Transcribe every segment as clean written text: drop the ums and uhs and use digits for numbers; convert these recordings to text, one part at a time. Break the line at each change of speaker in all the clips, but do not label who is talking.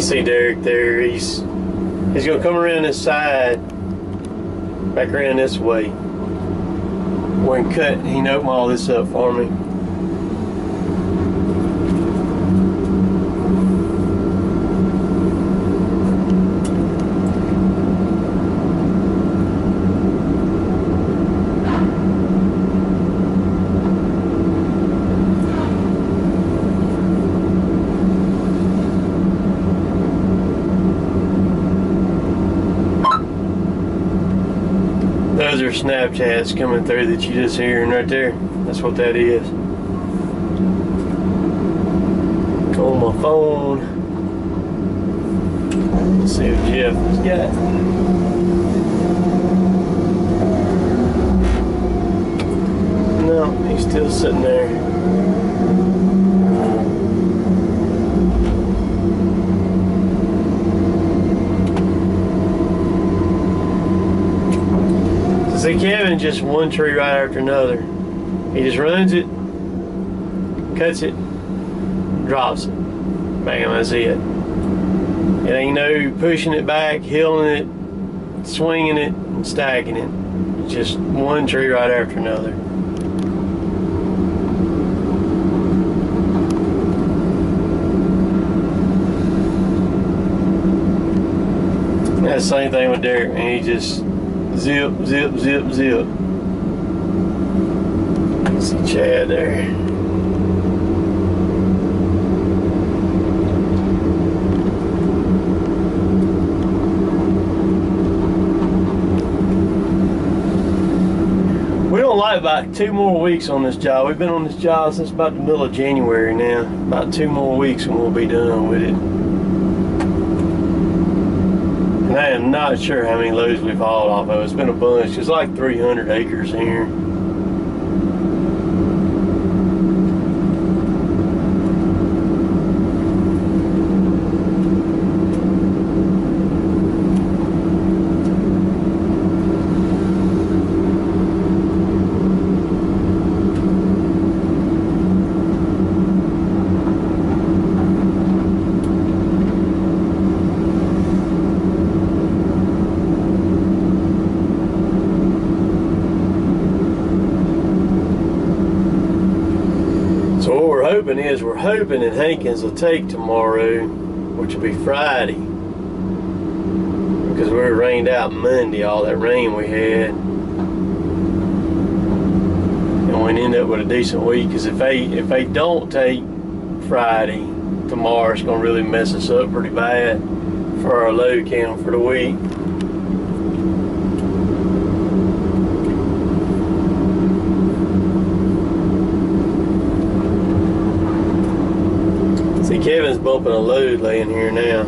see Derrick there. He's gonna come around this side, back around this way. When cut, he can open all this up for me. Those are Snapchats coming through that you just hearing right there. That's what that is. On my phone. Let's see what Jeff has got. No, he's still sitting there. See, Kevin just one tree right after another. He just runs it, cuts it, drops it. Bam, that's it. It ain't no pushing it back, hilling it, swinging it, and stacking it. It's just one tree right after another. That's the same thing with Derrick, man. He just zip, zip, zip, zip. See Chad there. We don't like about 2 more weeks on this job. We've been on this job since about the middle of January now. About 2 more weeks and we'll be done with it. And I am not sure how many loads we've hauled off of. It's been a bunch. It's like 300 acres here. We're hoping that Hankins will take tomorrow, which will be Friday, because we were rained out Monday, all that rain we had, and we end up with a decent week. Because if they don't take Friday, tomorrow, it's going to really mess us up pretty bad for our load count for the week. Kevin's bumping a load laying here now.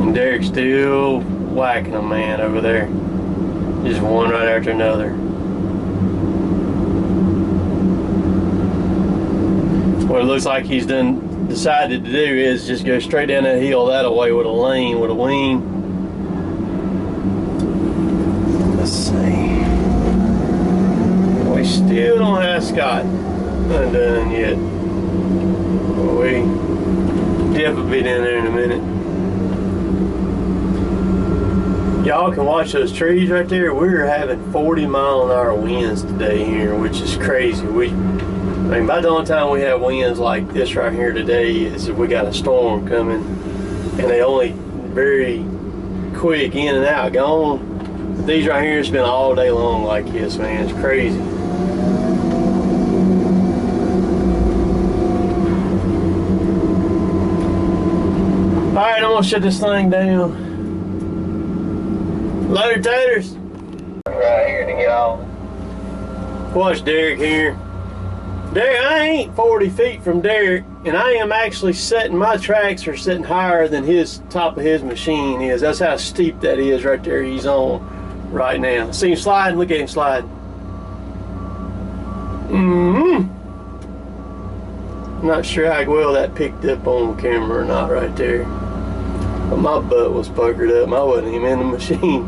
And Derrick's still whacking them, man, over there. Just one right after another. What it looks like he's decided to do is just go straight down that hill that way with a lane, with a wing. Let's see. We still don't have Scott undone yet. We Jeff will be down there in a minute. Y'all can watch those trees right there. We're having 40-mile-an-hour winds today here, which is crazy. I mean, by the only time we have winds like this right here today is if we got a storm coming, and they only very quick in and out, gone. These right here, it's been all day long like this, man. It's crazy. Alright, I'm gonna shut this thing down. Loaded taters. Right here to get on. Watch Derrick here. Derrick, I ain't 40 feet from Derrick, and I am actually setting, my tracks are sitting higher than his top of his machine is. That's how steep that is right there he's on right now. See him sliding? Look at him sliding. I'm not sure how well that picked up on camera or not right there. But my butt was puckered up. I wasn't even in the machine.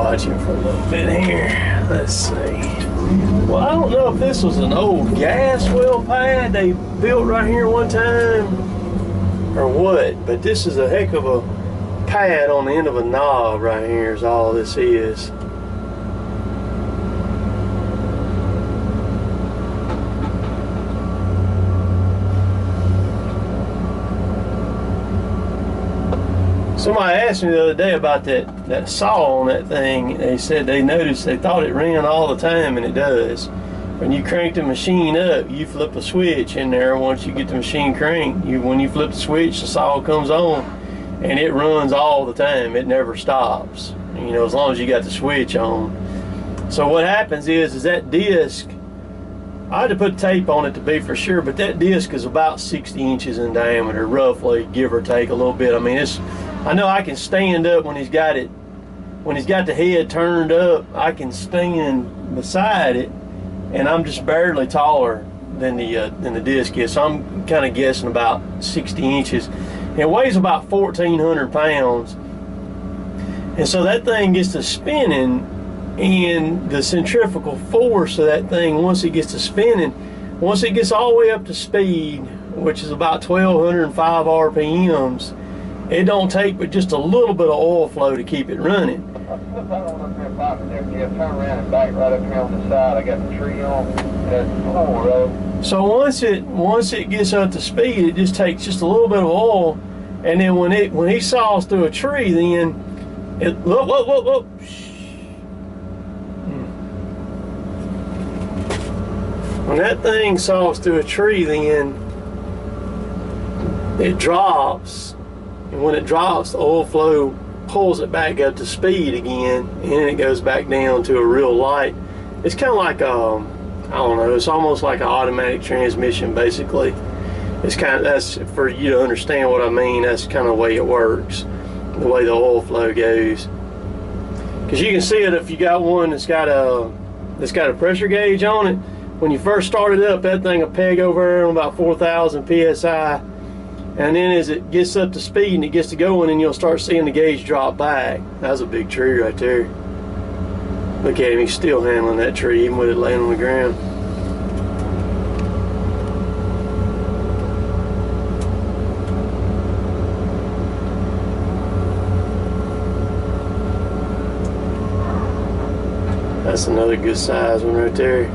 watch him for a little bit here. Let's see. Well, I don't know if this was an old gas well pad they built right here one time or what, but this is a heck of a pad on the end of a knob right here is all this is. Somebody asked me the other day about that saw on that thing. They said they noticed, they thought it ran all the time, and it does. When you crank the machine up, you flip a switch in there. Once you get the machine cranked, when you flip the switch, the saw comes on, and it runs all the time. It never stops, you know, as long as you got the switch on. So what happens is that disc, I had to put tape on it to be for sure, but that disc is about 60 inches in diameter, roughly, give or take a little bit. I mean, I know I can stand up when he's got the head turned up. I can stand beside it, and I'm just barely taller than the disc is. So I'm kind of guessing about 60 inches. And it weighs about 1,400 pounds. And so that thing gets to spinning, and the centrifugal force of that thing, once it gets to spinning, once it gets all the way up to speed, which is about 1,205 RPMs, it don't take but just a little bit of oil flow to keep it running.
Turn around and back right up here on the side. I got the tree on. That's the floor.
So once it gets up to speed, it just takes just a little bit of oil, and then when he saws through a tree, then it whoop. When that thing saws through a tree, then it drops. And when it drops, the oil flow pulls it back up to speed again, and then it goes back down to a real light. It's kind of like I don't know, it's almost like an automatic transmission basically. It's that's for you to understand what I mean. That's kind of the way it works, the way the oil flow goes. Because you can see it if you got one that's got a pressure gauge on it. When you first start it up, that thing will peg over there on about 4,000 psi. And then as it gets up to speed and it gets to going, and you'll start seeing the gauge drop back. That's a big tree right there. Look at him, he's still handling that tree even with it laying on the ground. That's another good size one right there.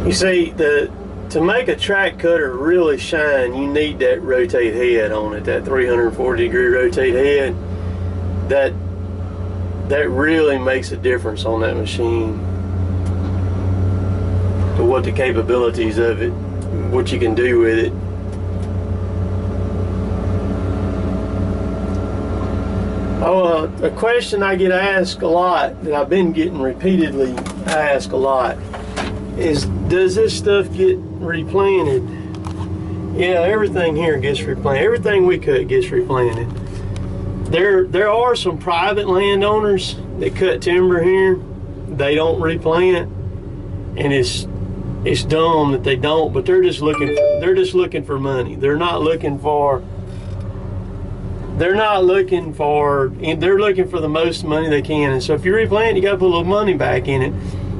You see, to make a track cutter really shine, you need that rotate head on it, that 340-degree rotate head. That really makes a difference on that machine. To what the capabilities of it, what you can do with it. Oh, a question I get asked a lot, that I've been getting repeatedly asked a lot, is does this stuff get replanted? Yeah, everything here gets replanted. Everything we cut gets replanted. There are some private landowners that cut timber here. They don't replant, and it's dumb that they don't. But they're just looking for money. They're looking for the most money they can. And so if you replant, you got to put a little money back in it.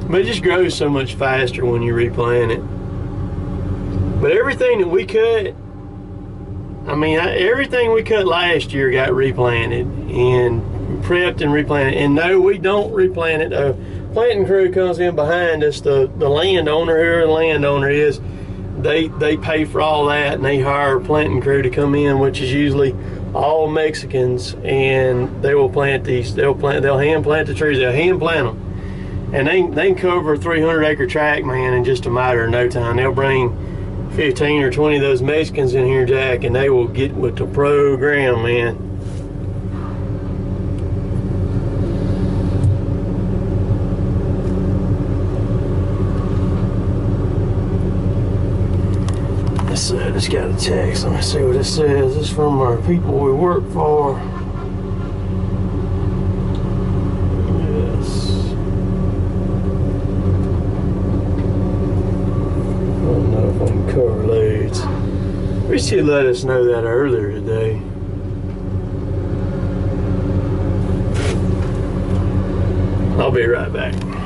But it just grows so much faster when you replant it. But everything that we cut, I mean, everything we cut last year got replanted and prepped and replanted. And no, we don't replant it. A planting crew comes in behind us. The landowner, whoever the landowner is, they pay for all that, and they hire a planting crew to come in, which is usually all Mexicans, and they will plant these. They'll hand plant the trees. They'll hand plant them. And they can cover a 300-acre tract, man, in just a matter of no time. They'll bring 15 or 20 of those Mexicans in here, Jack, and they will get with the program, man. I just got a text. Let me see what it says. This is from our people we work for. Cover loads. Wish he'd let us know that earlier today. I'll be right back.